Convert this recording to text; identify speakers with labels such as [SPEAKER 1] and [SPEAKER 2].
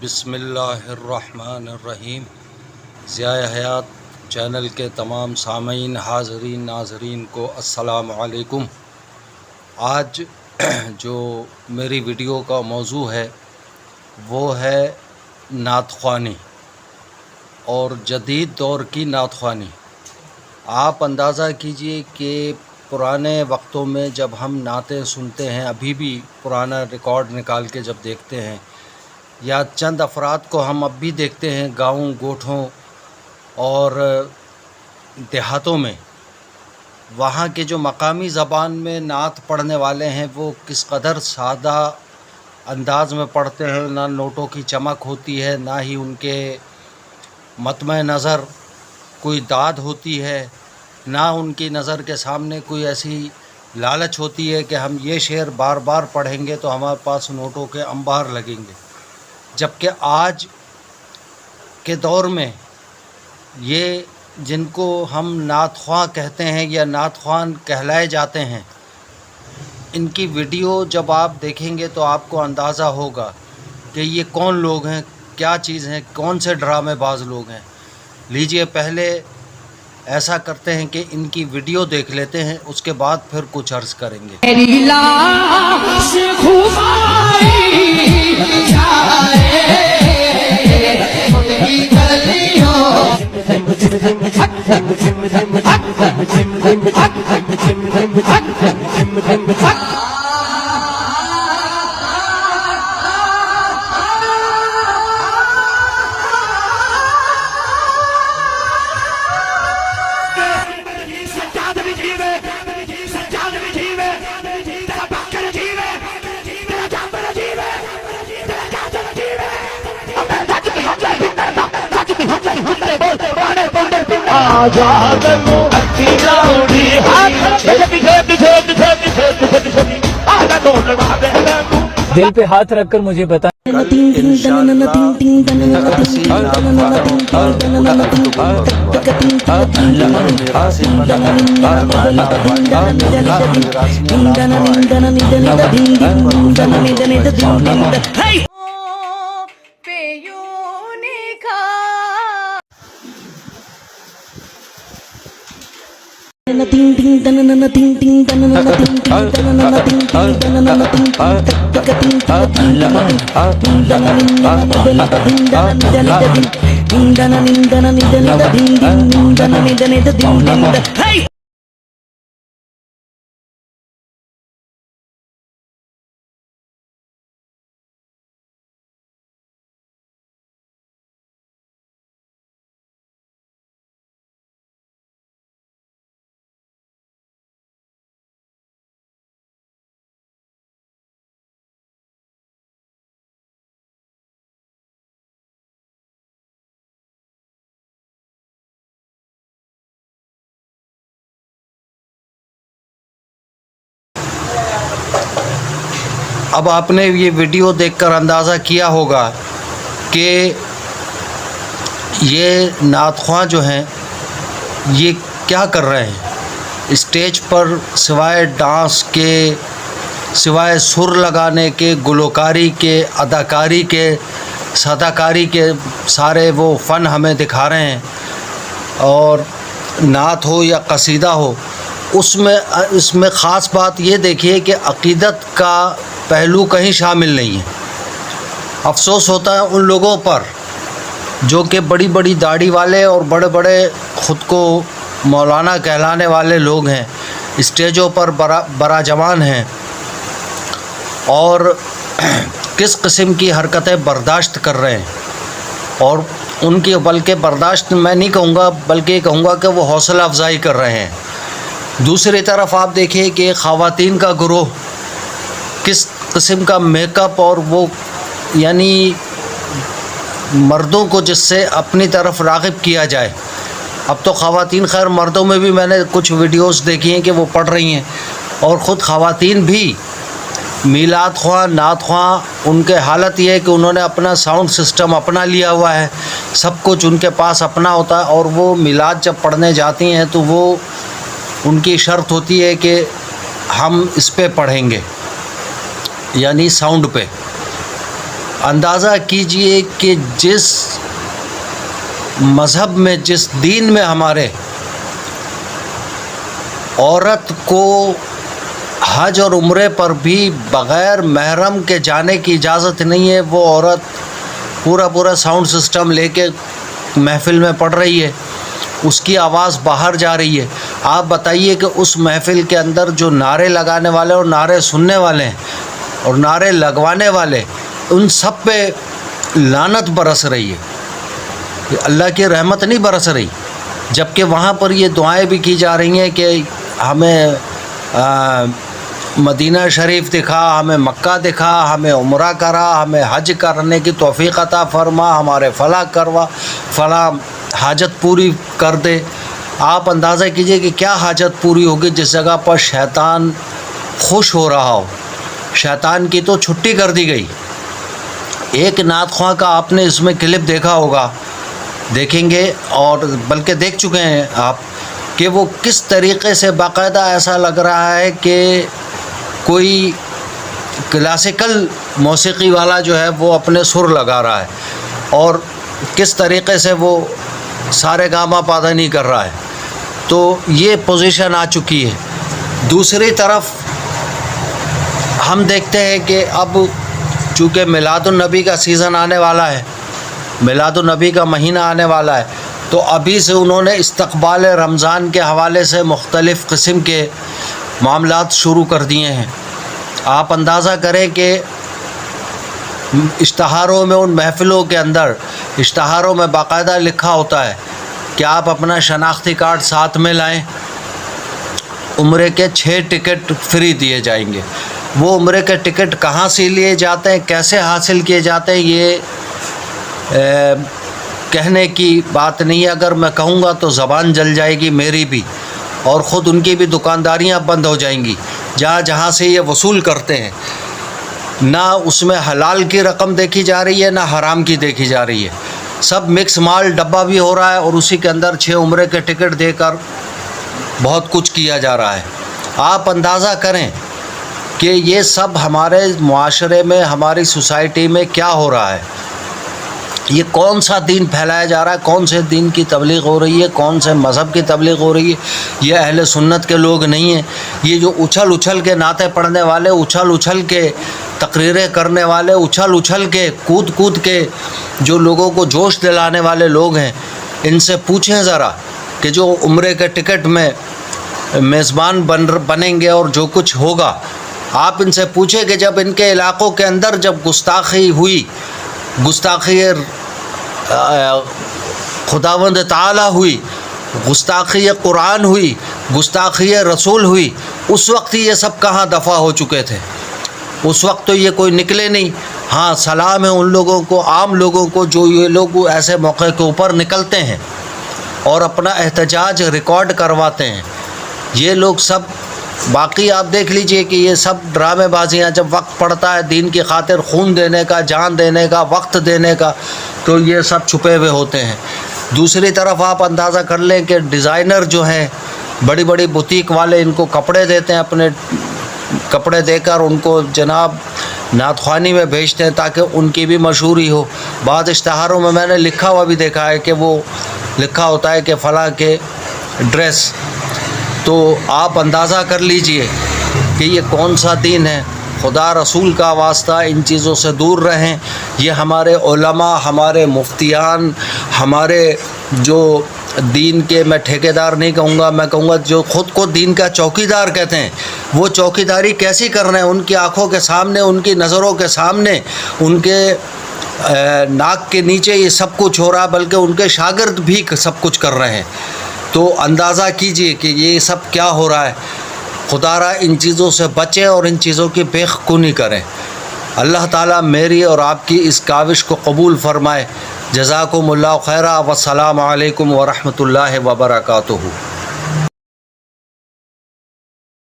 [SPEAKER 1] بسم اللہ الرحمن الرحیم۔ ضیاء حیات چینل کے تمام سامعین، حاضرین، ناظرین کو السلام علیکم۔ آج جو میری ویڈیو کا موضوع ہے وہ ہے نعت خوانی اور جدید دور کی نعت خوانی۔ آپ اندازہ کیجئے کہ پرانے وقتوں میں جب ہم نعتیں سنتے ہیں، ابھی بھی پرانا ریکارڈ نکال کے جب دیکھتے ہیں یا چند افراد کو ہم اب بھی دیکھتے ہیں گاؤں گوٹھوں اور دیہاتوں میں، وہاں کے جو مقامی زبان میں نعت پڑھنے والے ہیں وہ کس قدر سادہ انداز میں پڑھتے ہیں۔ نہ نوٹوں کی چمک ہوتی ہے، نہ ہی ان کے مطمع نظر کوئی داد ہوتی ہے، نہ ان کی نظر کے سامنے کوئی ایسی لالچ ہوتی ہے کہ ہم یہ شعر بار بار پڑھیں گے تو ہمارے پاس نوٹوں کے انبار لگیں گے۔ جبکہ آج کے دور میں یہ جن کو ہم نعت خواں کہتے ہیں یا نعت خوان کہلائے جاتے ہیں، ان کی ویڈیو جب آپ دیکھیں گے تو آپ کو اندازہ ہوگا کہ یہ کون لوگ ہیں، کیا چیز ہیں، کون سے ڈرامے باز لوگ ہیں۔ لیجئے پہلے ایسا کرتے ہیں کہ ان کی ویڈیو دیکھ لیتے ہیں، اس کے بعد پھر کچھ عرض کریں گے۔
[SPEAKER 2] دل پہ ہاتھ رکھ کر مجھے بتا
[SPEAKER 1] اب آپ نے یہ ویڈیو دیکھ کر اندازہ کیا ہوگا کہ یہ نعت خواں جو ہیں یہ کیا کر رہے ہیں۔ اسٹیج پر سوائے ڈانس کے، سوائے سر لگانے کے، گلوکاری کے، اداکاری کے، صداکاری کے سارے وہ فن ہمیں دکھا رہے ہیں، اور نعت ہو یا قصیدہ ہو اس میں خاص بات یہ دیکھیے کہ عقیدت کا پہلو کہیں شامل نہیں ہے۔ افسوس ہوتا ہے ان لوگوں پر جو کہ بڑی بڑی داڑھی والے اور بڑے بڑے خود کو مولانا کہلانے والے لوگ ہیں، اسٹیجوں پر براجمان ہیں اور کس قسم کی حرکتیں برداشت کر رہے ہیں، اور ان کی بلکہ برداشت میں نہیں کہوں گا بلکہ یہ کہوں گا کہ وہ حوصلہ افزائی کر رہے ہیں۔ دوسری طرف آپ دیکھیے کہ خواتین کا گروہ کس قسم کا میک اپ، اور وہ یعنی مردوں کو جس سے اپنی طرف راغب کیا جائے۔ اب تو خواتین، خیر مردوں میں بھی میں نے کچھ ویڈیوز دیکھی ہیں کہ وہ پڑھ رہی ہیں، اور خود خواتین بھی میلاد خواں، نعت خواں، ان کے حالت یہ ہے کہ انہوں نے اپنا ساؤنڈ سسٹم اپنا لیا ہوا ہے، سب کچھ ان کے پاس اپنا ہوتا ہے، اور وہ میلاد جب پڑھنے جاتی ہیں تو وہ ان کی شرط ہوتی ہے کہ ہم اس پہ پڑھیں گے، یعنی ساؤنڈ پہ۔ اندازہ کیجئے کہ جس مذہب میں، جس دین میں ہمارے عورت کو حج اور عمرے پر بھی بغیر محرم کے جانے کی اجازت نہیں ہے، وہ عورت پورا ساؤنڈ سسٹم لے کے محفل میں پڑھ رہی ہے، اس کی آواز باہر جا رہی ہے. آپ بتائیے کہ اس محفل کے اندر جو نعرے لگانے والے اور نعرے سننے والے ہیں اور نعرے لگوانے والے، ان سب پہ لعنت برس رہی ہے، یہ اللہ کی رحمت نہیں برس رہی. جبکہ وہاں پر یہ دعائیں بھی کی جا رہی ہیں کہ ہمیں مدینہ شریف دکھا، ہمیں مکہ دکھا، ہمیں عمرہ کرا، ہمیں حج کرنے کی توفیق عطا فرما، ہمارے فلاح کروا، فلاں حاجت پوری کر دے. آپ اندازہ کیجئے کہ کیا حاجت پوری ہوگی جس جگہ پر شیطان خوش ہو رہا ہو. شیطان کی تو چھٹی کر دی گئی. ایک نعت خواں کا آپ نے اس میں کلپ دیکھا ہوگا، دیکھیں گے اور بلکہ دیکھ چکے ہیں آپ، کہ وہ کس طریقے سے باقاعدہ ایسا لگ رہا ہے کہ کوئی کلاسیکل موسیقی والا جو ہے وہ اپنے سر لگا رہا ہے اور کس طریقے سے وہ سارے گاما پادھا نہیں کر رہا ہے. تو یہ پوزیشن آ چکی ہے. دوسری طرف ہم دیکھتے ہیں کہ اب چونکہ میلاد النبی کا سیزن آنے والا ہے، میلاد النبی کا مہینہ آنے والا ہے، تو ابھی سے انہوں نے استقبال رمضان کے حوالے سے مختلف قسم کے معاملات شروع کر دیے ہیں. آپ اندازہ کریں کہ اشتہاروں میں، ان محفلوں کے اندر اشتہاروں میں باقاعدہ لکھا ہوتا ہے کہ آپ اپنا شناختی کارڈ ساتھ میں لائیں، عمرے کے 6 ٹکٹ فری دیے جائیں گے. وہ عمرے کے ٹکٹ کہاں سے لیے جاتے ہیں، کیسے حاصل کیے جاتے ہیں، یہ کہنے کی بات نہیں ہے. اگر میں کہوں گا تو زبان جل جائے گی میری بھی، اور خود ان کی بھی دکانداریاں بند ہو جائیں گی. جہاں سے یہ وصول کرتے ہیں، نہ اس میں حلال کی رقم دیکھی جا رہی ہے، نہ حرام کی دیکھی جا رہی ہے. سب مکس مال ڈبہ بھی ہو رہا ہے اور اسی کے اندر 6 عمرے کے ٹکٹ دے کر بہت کچھ کیا جا رہا ہے. آپ اندازہ کریں کہ یہ سب ہمارے معاشرے میں، ہماری سوسائٹی میں کیا ہو رہا ہے. یہ کون سا دین پھیلایا جا رہا ہے، کون سے دین کی تبلیغ ہو رہی ہے، کون سے مذہب کی تبلیغ ہو رہی ہے. یہ اہل سنت کے لوگ نہیں ہیں. یہ جو اچھل کے نعتیں پڑھنے والے، اچھل کے تقریریں کرنے والے، اچھل کے کود کے جو لوگوں کو جوش دلانے والے لوگ ہیں، ان سے پوچھیں ذرا کہ جو عمرے کے ٹکٹ میں میزبان بنیں گے اور جو کچھ ہوگا، آپ ان سے پوچھیں کہ جب ان کے علاقوں کے اندر جب گستاخی ہوئی، گستاخی خداوند تعالی ہوئی، گستاخی قرآن ہوئی، گستاخی رسول ہوئی، اس وقت یہ سب کہاں دفع ہو چکے تھے. اس وقت تو یہ کوئی نکلے نہیں. ہاں، سلام ہے ان لوگوں کو، عام لوگوں کو، جو یہ لوگ ایسے موقع کے اوپر نکلتے ہیں اور اپنا احتجاج ریکارڈ کرواتے ہیں. یہ لوگ سب، باقی آپ دیکھ لیجئے کہ یہ سب ڈرامے بازیاں. جب وقت پڑتا ہے دین کی خاطر خون دینے کا، جان دینے کا، وقت دینے کا، تو یہ سب چھپے ہوئے ہوتے ہیں. دوسری طرف آپ اندازہ کر لیں کہ ڈیزائنر جو ہیں، بڑی بڑی بوتیک والے، ان کو کپڑے دیتے ہیں، اپنے کپڑے دے کر ان کو جناب نعت خوانی میں بھیجتے ہیں تاکہ ان کی بھی مشہوری ہو. بعض اشتہاروں میں نے لکھا ہوا بھی دیکھا ہے کہ وہ لکھا ہوتا ہے کہ فلاں کے ڈریس. تو آپ اندازہ کر لیجئے کہ یہ کون سا دین ہے. خدا رسول کا واسطہ ان چیزوں سے دور رہیں. یہ ہمارے علماء، ہمارے مفتیان، ہمارے جو دین کے، میں ٹھیکیدار نہیں کہوں گا، میں کہوں گا جو خود کو دین کا چوکیدار کہتے ہیں، وہ چوکیداری کیسی کر رہے ہیں؟ ان کی آنکھوں کے سامنے، ان کی نظروں کے سامنے، ان کے ناک کے نیچے یہ سب کچھ ہو رہا ہے، بلکہ ان کے شاگرد بھی سب کچھ کر رہے ہیں. تو اندازہ کیجئے کہ یہ سب کیا ہو رہا ہے. خدا را ان چیزوں سے بچیں اور ان چیزوں کی بیخ کنی کریں. اللہ تعالیٰ میری اور آپ کی اس کاوش کو قبول فرمائے. جزاکم اللہ خیرہ. والسلام علیکم ورحمۃ اللہ وبرکاتہ.